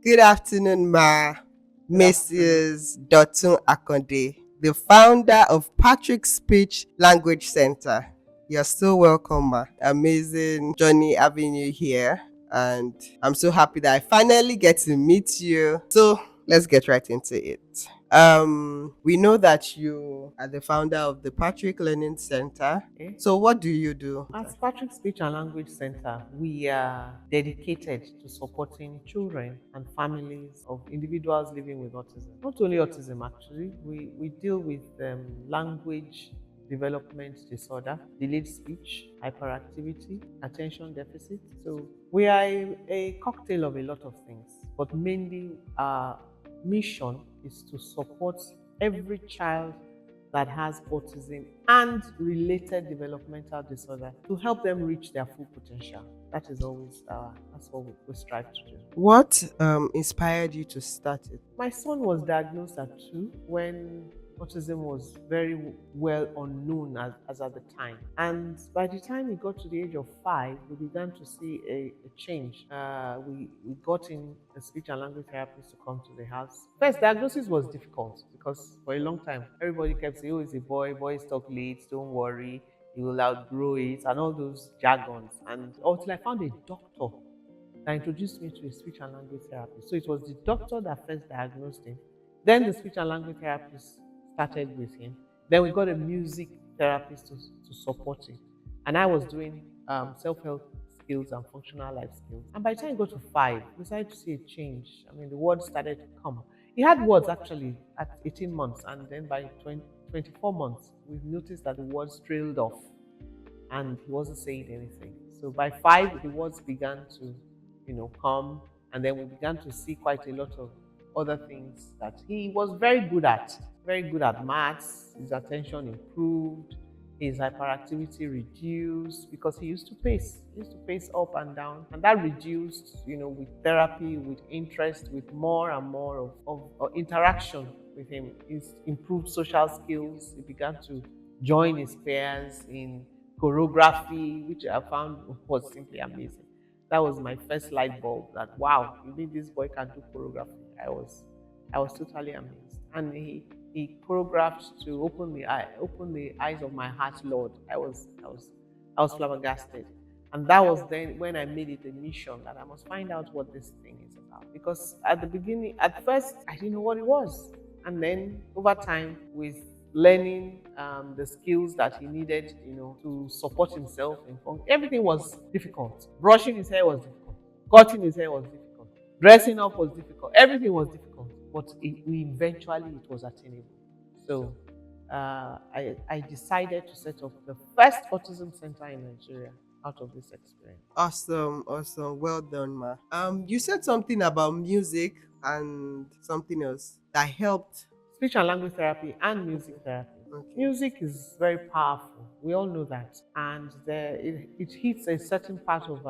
Good afternoon, Ma. Good afternoon. Mrs. Dotun Akande, the founder of Patrick Speech Language Center. You're so welcome, Ma. Amazing journey having you here. And I'm so happy that I finally get to meet you. So let's get right into it. We know that you are the founder of the Patrick Learning Center. Okay. So what do you do? As Patrick Speech and Language Center, we are dedicated to supporting children and families of individuals living with autism. Not only autism, actually, we deal with language development disorder, delayed speech, hyperactivity, attention deficit. So we are a cocktail of a lot of things, but mainly our mission is to support every child that has autism and related developmental disorder to help them reach their full potential. That is always that's what we strive to do. What inspired you to start it? My son was diagnosed at 2 when autism was very well unknown as at the time. And by the time he got to the age of 5, we began to see a change. We got in a speech and language therapist to come to the house. First, diagnosis was difficult because for a long time, everybody kept saying, oh, it's a boy, boys talk late, don't worry, he will outgrow it, and all those jargons. And until I found a doctor that introduced me to a speech and language therapist. So it was the doctor that first diagnosed him. Then the speech and language therapist started with him. Then we got a music therapist to support him. And I was doing self-help skills and functional life skills. And by the time I got to 5, we started to see a change. I mean, the words started to come. He had words actually at 18 months, and then by 24 months, we've noticed that the words trailed off and he wasn't saying anything. So by 5, the words began to come, and then we began to see quite a lot of other things that he was very good at maths. His attention improved, his hyperactivity reduced because he used to pace up and down, and that reduced, with therapy, with interest, with more and more of interaction with him. He's improved social skills. He began to join his peers in choreography, which I found was simply amazing. That was my first light bulb that wow, you mean this boy can do choreography. I was totally amazed. And he choreographed to open the eyes of my heart, Lord. I was flabbergasted. And that was then when I made it a mission that I must find out what this thing is about. Because at first, I didn't know what it was. And then over time, with learning the skills that he needed, to support himself. Everything was difficult. Brushing his hair was difficult. Cutting his hair was difficult. Dressing up was difficult. Everything was difficult. But eventually it was attainable. So I decided to set up the first autism center in Nigeria out of this experience. Awesome, awesome. Well done, Ma. You said something about music and something else that helped. Speech and language therapy and music therapy. Okay. Music is very powerful. We all know that, and it hits a certain part of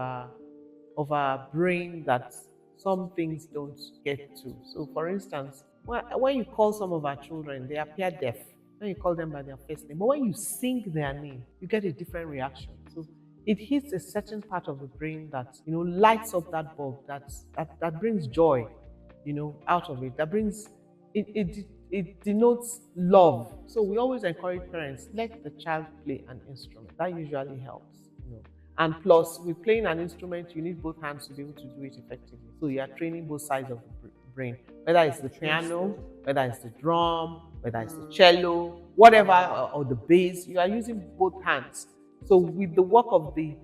our brain that some things don't get to. So, for instance, when you call some of our children, they appear deaf. When you call them by their first name, but when you sing their name, you get a different reaction. So it hits a certain part of the brain that lights up that bulb that brings joy, out of it. That brings it denotes love. So we always encourage parents, let the child play an instrument. That usually helps. And plus, with playing an instrument, you need both hands to be able to do it effectively. So you are training both sides of the brain, whether it's the piano, whether it's the drum, whether it's the cello, whatever, or the bass, you are using both hands. So with the work of the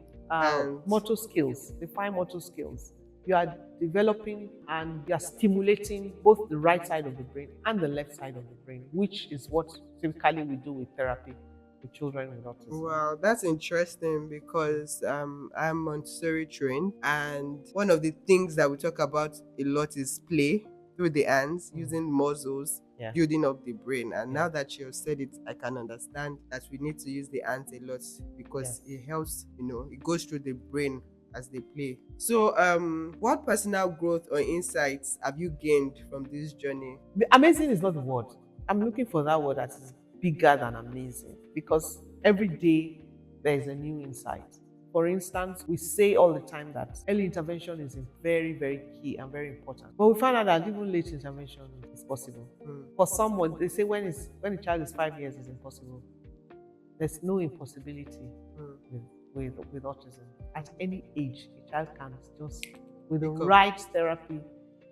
motor skills, the fine motor skills, you are developing and you are stimulating both the right side of the brain and the left side of the brain, which is what typically we do with therapy with children with autism. Wow, that's interesting because I'm Montessori trained, and one of the things that we talk about a lot is play through the hands, using muscles, Yeah. building up the brain. And Yeah. now that you have said it, I can understand that we need to use the hands a lot because Yes. it helps, it goes through the brain as they play. So, what personal growth or insights have you gained from this journey? Amazing is not the word. I'm looking for that word that is bigger than amazing, because every day there is a new insight. For instance, we say all the time that early intervention is very, very key and very important. But we find out that even late intervention is possible. For someone, they say when a child is 5 years, it's impossible. There's no impossibility with autism. At any age, a child can just, with the right therapy,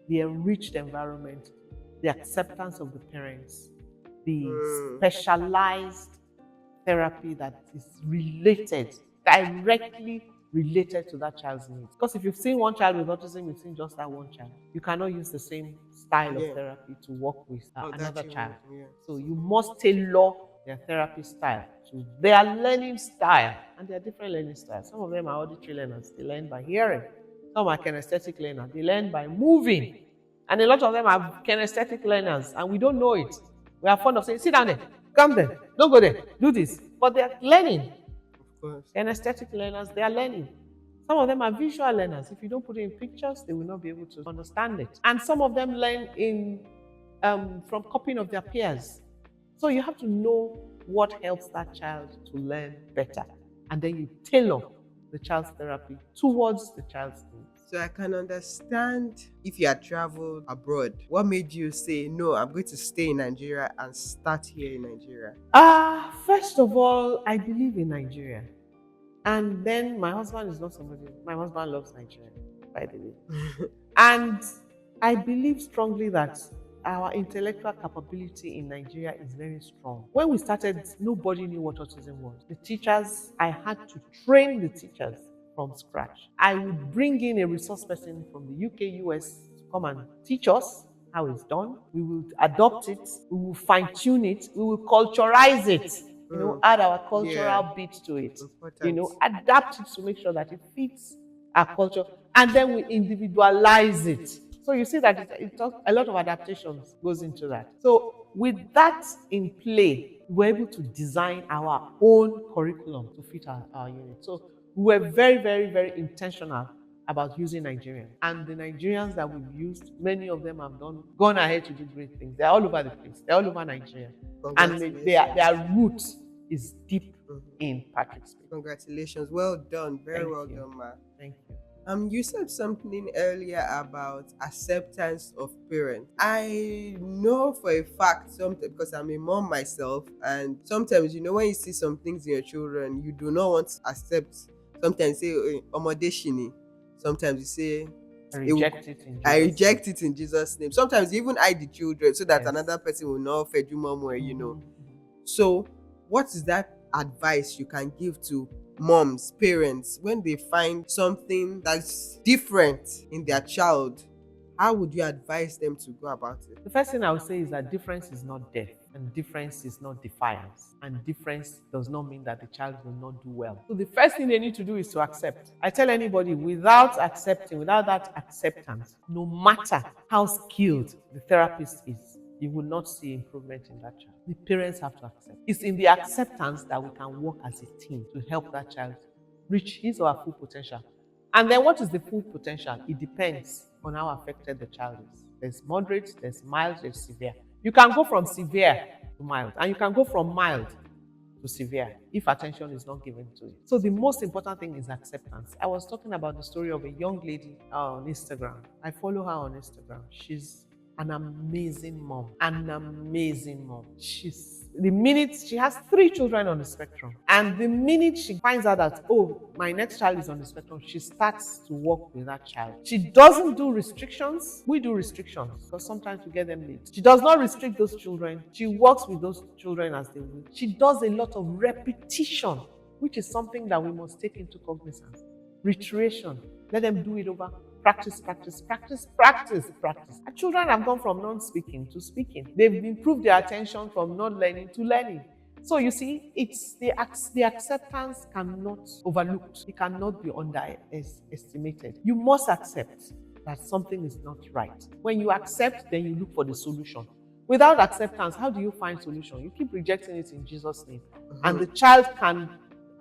the enriched environment, the acceptance of the parents, the specialized therapy that is directly related to that child's needs. Because if you've seen one child with autism, you've seen just that one child. You cannot use the same style of therapy to work with another child. So you must tailor their therapy style to their learning style. And there are different learning styles. Some of them are auditory learners. They learn by hearing. Some are kinesthetic learners. They learn by moving. And a lot of them are kinesthetic learners, and we don't know it. We are fond of saying, sit down there, come there, don't go there, do this. But they are learning. Of course. Kinesthetic learners, they are learning. Some of them are visual learners. If you don't put it in pictures, they will not be able to understand it. And some of them learn from copying of their peers. So you have to know what helps that child to learn better. And then you tailor the child's therapy towards the child's needs. So I can understand if you had traveled abroad. What made you say, no, I'm going to stay in Nigeria and start here in Nigeria? First of all, I believe in Nigeria. And then my husband is not somebody, my husband loves Nigeria, by the way. And I believe strongly that our intellectual capability in Nigeria is very strong. When we started, nobody knew what autism was. The teachers, I had to train the teachers from scratch. I would bring in a resource person from the UK, US to come and teach us how it's done. We will adopt it, we will fine-tune it, we will culturize it, add our cultural bit to it, adapt it to make sure that it fits our culture, and then we individualize it. So you see that a lot of adaptations goes into that. So with that in play, we're able to design our own curriculum to fit our unit. So we were very, very, very intentional about using Nigerians. And the Nigerians that we've used, many of them have gone ahead to do great things. They're all over the place. They're all over Nigeria. And their roots is deep in Patrick's Bay. Congratulations. Well done. Very well done, ma. Thank you. You said something earlier about acceptance of parents. I know for a fact, sometimes, because I'm a mom myself, and sometimes, when you see some things in your children, you do not want to accept. Sometimes you say, "Omodeshini." Sometimes you say, I reject it in Jesus' name. Sometimes you even hide the children so that another person will not fed you more, So, what is that advice you can give to moms, parents, when they find something that's different in their child? How would you advise them to go about it? The first thing I would say is that difference is not death, and difference is not defiance, and difference does not mean that the child will not do well. So the first thing they need to do is to accept. I tell anybody, without that acceptance, no matter how skilled the therapist is, you will not see improvement in that child. The parents have to accept. It's in the acceptance that we can work as a team to help that child reach his or her full potential. And then what is the full potential? It depends on how affected the child is. There's moderate, there's mild, there's severe. You can go from severe to mild, and you can go from mild to severe if attention is not given to it. So the most important thing is acceptance. I was talking about the story of a young lady on Instagram. I follow her on Instagram. She's an amazing mom. She has 3 children on the spectrum. And the minute she finds out that, my next child is on the spectrum, she starts to work with that child. She doesn't do restrictions. We do restrictions because sometimes we get them late. She does not restrict those children. She works with those children as they will. She does a lot of repetition, which is something that we must take into cognizance. Reiteration. Let them do it over. Practice. Our children have gone from non-speaking to speaking. They've improved their attention from not learning to learning. So you see, it's the acceptance cannot overlooked. It cannot be underestimated. You must accept that something is not right. When you accept, then you look for the solution. Without acceptance, how do you find solution? You keep rejecting it in Jesus' name. And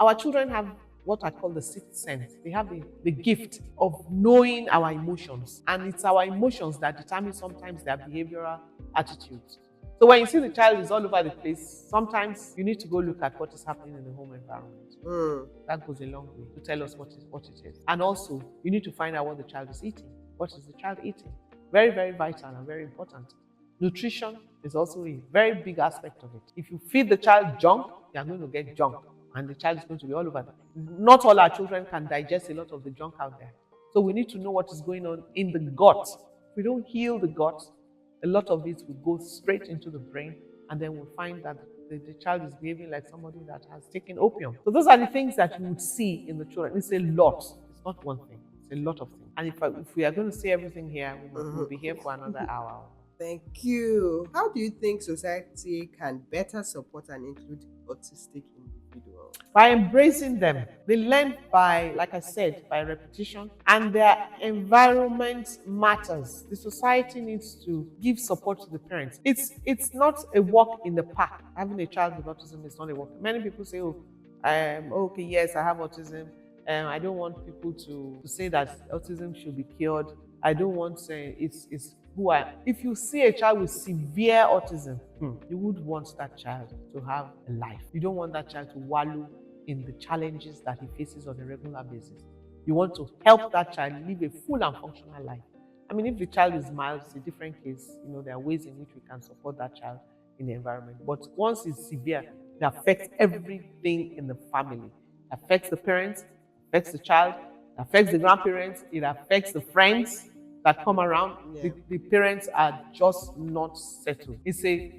our children have what I call the sixth sense. They have the gift of knowing our emotions. And it's our emotions that determine sometimes their behavioral attitudes. So when you see the child is all over the place, sometimes you need to go look at what is happening in the home environment. Mm. That goes a long way to tell us what it is. And also, you need to find out what the child is eating. What is the child eating? Very, very vital and very important. Nutrition is also a very big aspect of it. If you feed the child junk, you are going to get junk, and the child is going to be all over. Not all our children can digest a lot of the junk out there. So we need to know what is going on in the gut. If we don't heal the gut, a lot of it will go straight into the brain, and then we'll find that the child is behaving like somebody that has taken opium. So those are the things that you would see in the children. It's a lot. It's not one thing. It's a lot of things. And if we are going to say everything here, we'll be here for another hour. Thank you. How do you think society can better support and include autistic individuals? By embracing them, they learn by, like I said, by repetition, and their environment matters. The society needs to give support to the parents. It's not a walk in the park. Having a child with autism is not a walk. Many people say, "Oh, okay, yes, I have autism. I don't want people to say that autism should be cured. I don't want to say it's who I am." If you see a child with severe autism, you would want that child to have a life. You don't want that child to wallow in the challenges that he faces on a regular basis. You want to help that child live a full and functional life. I mean, if the child is mild, it's a different case. There are ways in which we can support that child in the environment. But once it's severe, it affects everything in the family. It affects the parents, affects the child, it affects the grandparents, it affects the friends that come around. Yeah. The parents are just not settled. It's a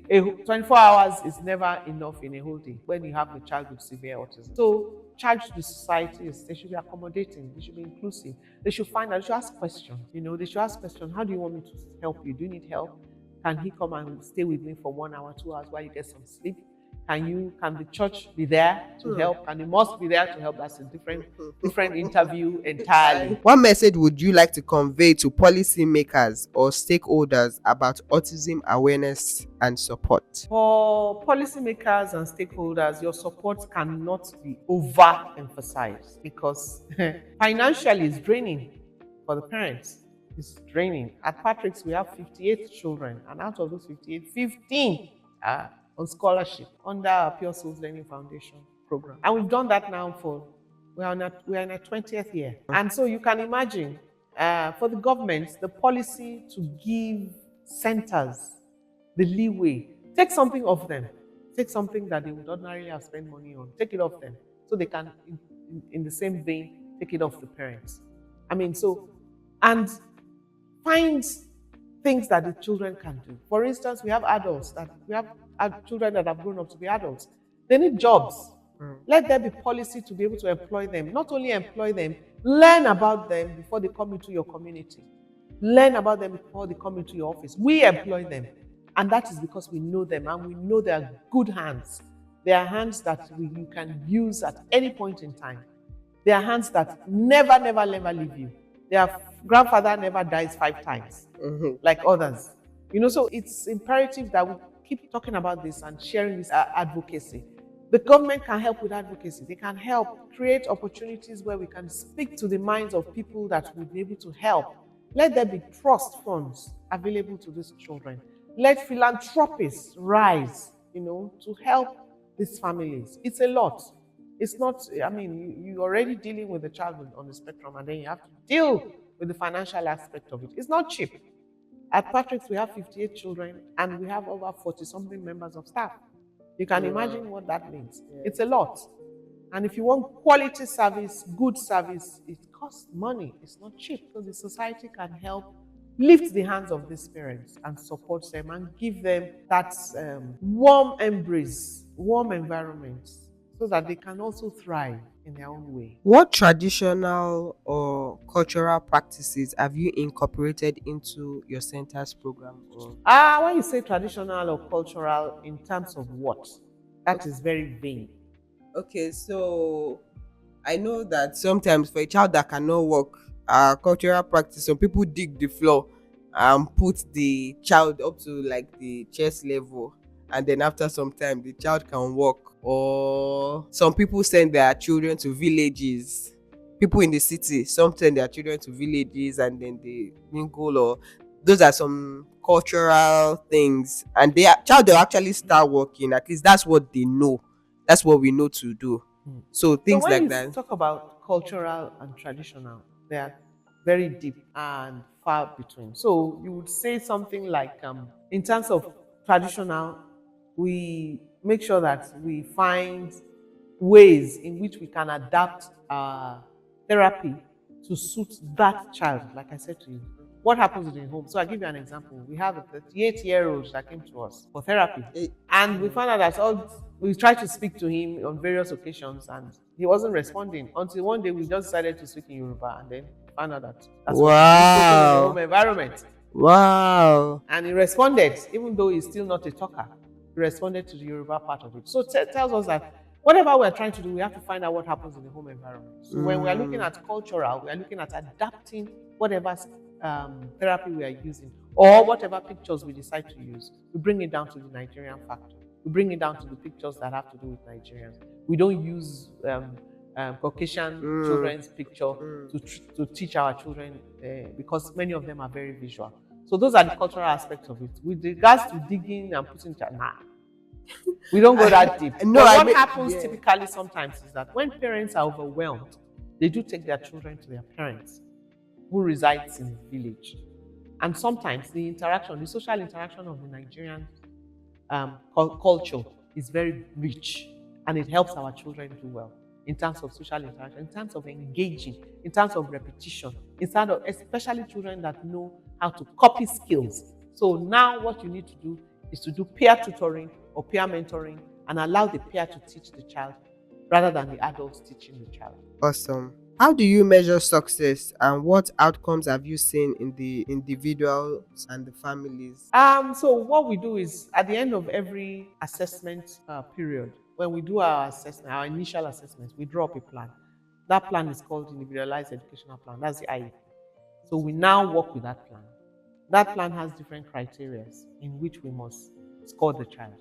24 hours is never enough in a whole day when you have a child with severe autism. So charge to the society is they should be accommodating, they should be inclusive, they should find out, they should ask questions. They should ask questions. How do you want me to help you? Do you need help? Can he come and stay with me for 1 hour, 2 hours while you get some sleep? Can the church be there to help? Can the mosque be there to help? That's a different interview entirely. What message would you like to convey to policymakers or stakeholders about autism awareness and support? For policymakers and stakeholders, your support cannot be overemphasized because financially it's draining for the parents. It's draining. At Patrick's, we have 58 children, and out of those 58, 15 are on scholarship under our Pure Souls Learning Foundation program. And we've done that now we are in our 20th year. And so you can imagine, for the government, the policy to give centers the leeway, take something off them, take something that they would ordinarily have spent money on, take it off them, so they can, in the same vein, take it off the parents. And find things that the children can do. For instance, we have children that have grown up to be adults. They need jobs. Let there be policy to be able to employ them. Not only employ them, learn about them before they come into your community. Learn about them before they come into your office. We employ them. And that is because we know them and we know they are good hands. They are hands that you can use at any point in time. They are hands that never leave you. Their grandfather never dies 5 times, like others. So it's imperative that we keep talking about this and sharing this advocacy. The government can help with advocacy. They can help create opportunities where we can speak to the minds of people that would be able to help. Let there be trust funds available to these children. Let philanthropists rise, to help these families. It's a lot. It's not, you're already dealing with a child on the spectrum, and then you have to deal with the financial aspect of it. It's not cheap. At Patrick's, we have 58 children, and we have over 40-something members of staff. You can imagine what that means. Yeah. It's a lot. And if you want quality service, good service, it costs money. It's not cheap, because the society can help lift the hands of these parents and support them and give them that warm embrace, warm environment, so that they can also thrive in their own way. What traditional or cultural practices have you incorporated into your center's program? When you say traditional or cultural, in terms of what? That is very vague. Okay, so I know that sometimes for a child that cannot walk, cultural practice, some people dig the floor and put the child up to like the chest level, and then after some time the child can walk. Or some people send their children to villages. People in the city, some send their children to villages and then they mingle. Or those are some cultural things, and child will actually start working. At least that's what they know. That's what we know to do. Mm. So So things when like you that. talk about cultural and traditional, they are very deep and far between. So you would say something like, in terms of traditional, we make sure that we find ways in which we can adapt therapy to suit that child. Like I said to you, what happens in the home? So I give you an example. We have a 38-year-old that came to us for therapy, Eh, and we found out that we tried to speak to him on various occasions, and he wasn't responding until one day we just decided to speak in Yoruba, and then found out that that's what is being spoken in the home Wow. environment. Wow. And he responded, even though he's still not a talker. He responded to the Yoruba part of it. So it tells us that whatever we're trying to do, we have to find out what happens in the home environment. So when we are looking Mm. at cultural, we are looking at adapting whatever therapy we are using, or whatever pictures we decide to use. We bring it down to the Nigerian factor. We bring it down to the pictures that have to do with Nigerians. We don't use Caucasian Mm. children's picture Mm. to teach our children because many of them are very visual. So those are the cultural aspects of it. With regards to digging and putting, nah, we don't go that deep. No, But I what mean, happens yeah. typically sometimes is that when parents are overwhelmed, they do take their children to their parents who resides in the village. And sometimes the social interaction of the Nigerian culture is very rich, and it helps our children do well in terms of social interaction, in terms of engaging, in terms of repetition, in terms of especially children that know how to copy skills. So now what you need to do is to do peer tutoring or peer mentoring and allow the peer to teach the child rather than the adults teaching the child. Awesome. How do you measure success, and what outcomes have you seen in the individuals and the families? So what we do is at the end of every assessment period, when we do our assessment, our initial assessment, we draw up a plan. That plan is called individualized educational plan. That's the IEP. So we now work with that plan. That plan has different criteria in which we must score the child.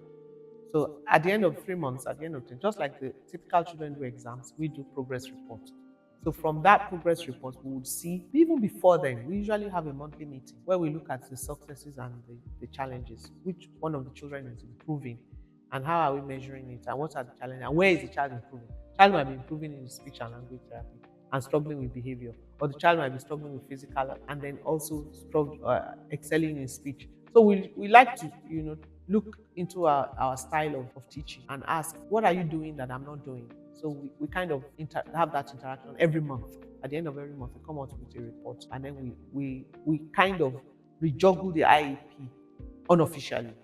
So at the end of 3 months, at the end of 10, just like the typical children do exams, we do progress report. So from that progress report, we would see, even before then, we usually have a monthly meeting where we look at the successes and the challenges, which one of the children is improving, and how are we measuring it, and what are the challenges, and where is the child improving. Child might be improving in speech and language therapy and struggling with behavior, or the child might be struggling with physical and then also excelling in speech. So we like to, look into our style of teaching and ask, what are you doing that I'm not doing? So we kind of have that interaction every month. At the end of every month, we come out with a report, and then we kind of rejuggle the IEP unofficially.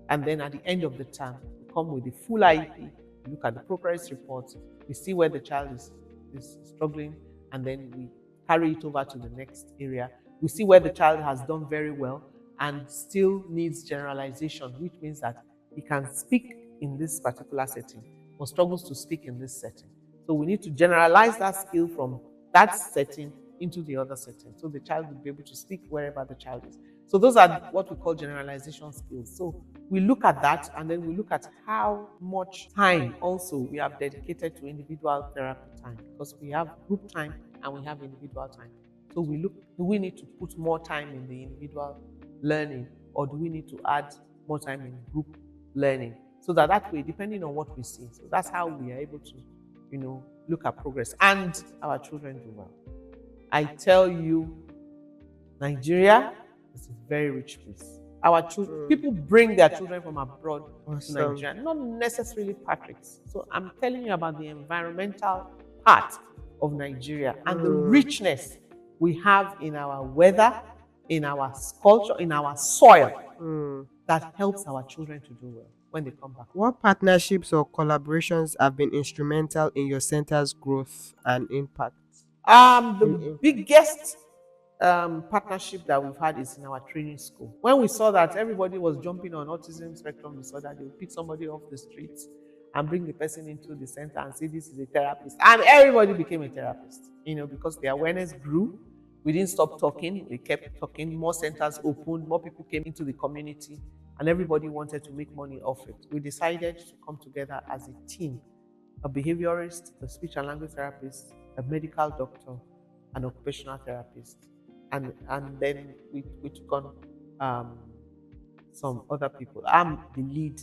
And then at the end of the term, we come with the full IEP, we look at the progress report, we see where the child is struggling, and then we carry it over to the next area. We see where the child has done very well and still needs generalization, which means that he can speak in this particular setting but struggles to speak in this setting. So we need to generalize that skill from that setting into the other setting. So the child will be able to speak wherever the child is. So those are what we call generalization skills. So we look at that, and then we look at how much time also we have dedicated to individual therapy time, because we have group time and we have individual time. So we look, do we need to put more time in the individual learning, or do we need to add more time in group learning? So that way, depending on what we see. So that's how we are able to, look at progress. And our children do well. I tell you, Nigeria is a very rich place. Our children, people bring their children from abroad to Awesome. Nigeria, not necessarily Patrick's. So I'm telling you about the environmental part of Nigeria and the Mm. richness we have in our weather, in our culture, in our soil, Mm. that helps our children to do well when they come back. What partnerships or collaborations have been instrumental in your center's growth and impact? The In impact. biggest partnership that we've had is in our training school. When we saw that everybody was jumping on autism spectrum disorder, they would pick somebody off the streets and bring the person into the center and say, this is a therapist. And everybody became a therapist, because the awareness grew. We didn't stop talking. We kept talking. More centers opened. More people came into the community, and everybody wanted to make money off it. We decided to come together as a team, a behaviorist, a speech and language therapist, a medical doctor, an occupational therapist. And then we took on some other people. I'm the lead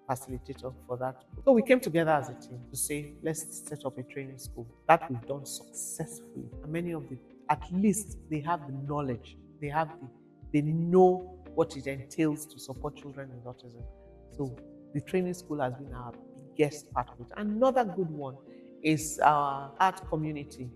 facilitator for that. So we came together as a team to say, let's set up a training school. That we've done successfully. And many of the, at least they have the knowledge, they know what it entails to support children with autism. So the training school has been our biggest part of it. Another good one is our art community,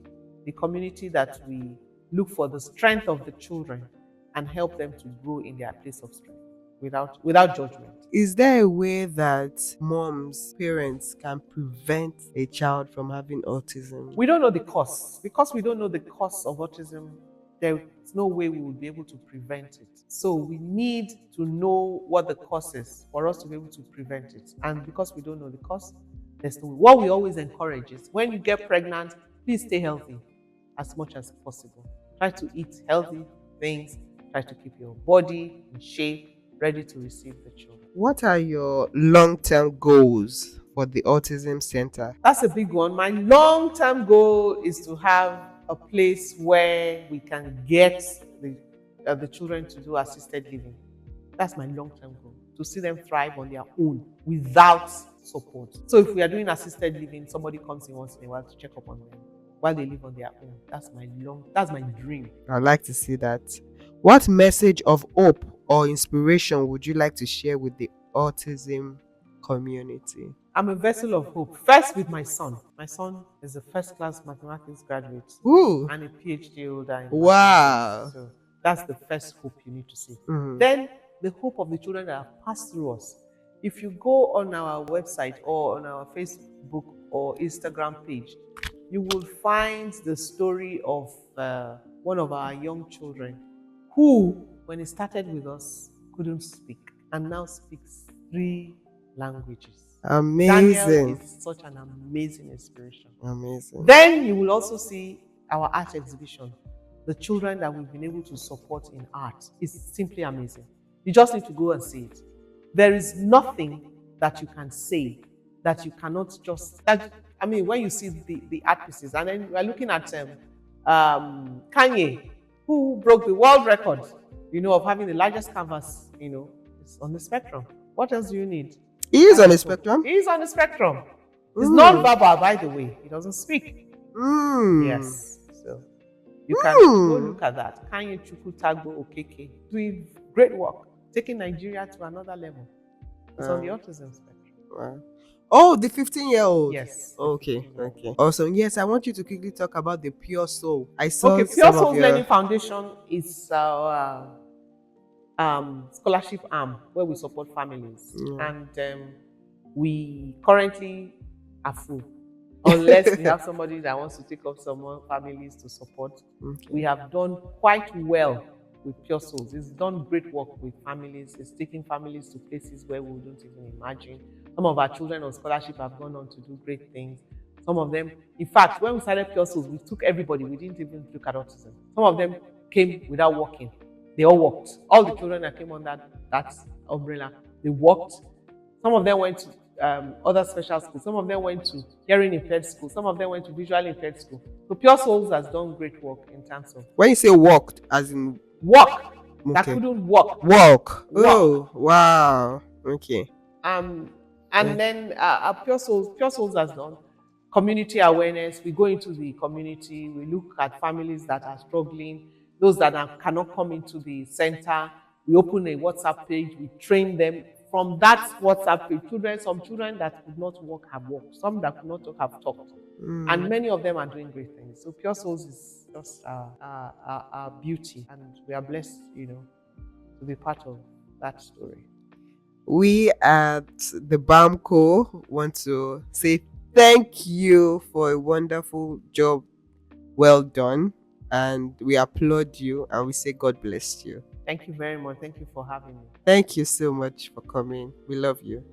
the community that we look for the strength of the children and help them to grow in their place of strength without judgment. Is there a way that moms, parents can prevent a child from having autism? We don't know the cause. Because we don't know the cause of autism, there's no way we will be able to prevent it. So we need to know what the cause is for us to be able to prevent it. And because we don't know the cause, there's no way. What we always encourage is when you get pregnant, please stay healthy as much as possible. Try to eat healthy things. Try to keep your body in shape, ready to receive the children. What are your long-term goals for the Autism Center? That's a big one. My long-term goal is to have a place where we can get the children to do assisted living. That's my long-term goal, to see them thrive on their own without support. So if we are doing assisted living, somebody comes in once in a while to check up on them while they live on their own. That's my dream. I'd like to see that. What message of hope or inspiration would you like to share with the autism community? I'm a vessel of hope. First, with my son. My son is a first-class mathematics graduate. Ooh. And a PhD holder in Wow. mathematics. So that's the first hope you need to see. Mhm. Then the hope of the children that have passed through us. If you go on our website or on our Facebook or Instagram page, you will find the story of one of our young children who, when he started with us, couldn't speak and now speaks 3 languages. Amazing. Daniel is such an amazing inspiration. Amazing. Then you will also see our art exhibition. The children that we've been able to support in art is simply amazing. You just need to go and see it. There is nothing that you can say that you cannot just... when you see the art pieces, and then we're looking at Kanye, who broke the world record, of having the largest canvas, it's on the spectrum. What else do you need? He is on the spectrum? He is on the spectrum. He's non-verbal, by the way. He doesn't speak. Yes. So you can go look at that. Kanye Chukwutagbo Okeke doing great work, taking Nigeria to another level. It's on the autism spectrum. Wow. Oh, the 15-year-old. Yes. Okay. Awesome. Yes, I want you to quickly talk about the Pure Soul. I saw Pure Soul Learning Foundation is our scholarship arm where we support families, and we currently are full. Unless we have somebody that wants to take up some more families to support. We have done quite well with Pure Souls. It's done great work with families. It's taking families to places where we don't even imagine. Some of our children on scholarship have gone on to do great things. Some of them, in fact, when we started Pure Souls, we took everybody. We didn't even look at autism. Some of them came without working. They all worked. All the children that came on that umbrella, they worked. Some of them went to other special schools. Some of them went to hearing impaired school. Some of them went to visually impaired school. So Pure Souls has done great work in terms of... When you say walked, as in... Walk. Okay. That couldn't walk. Walk. Oh, wow. Okay. And then Pure Souls has done community awareness. We go into the community. We look at families that are struggling, those that cannot come into the center. We open a WhatsApp page. We train them. From that WhatsApp page, some children that could not walk have walked. Some that could not talk have talked. And many of them are doing great things. So Pure Souls is just our beauty. And we are blessed, to be part of that story. We at the BAMCO want to say thank you for a wonderful job. Well done. And we applaud you and we say God bless you. Thank you very much. Thank you for having me. Thank you so much for coming. We love you.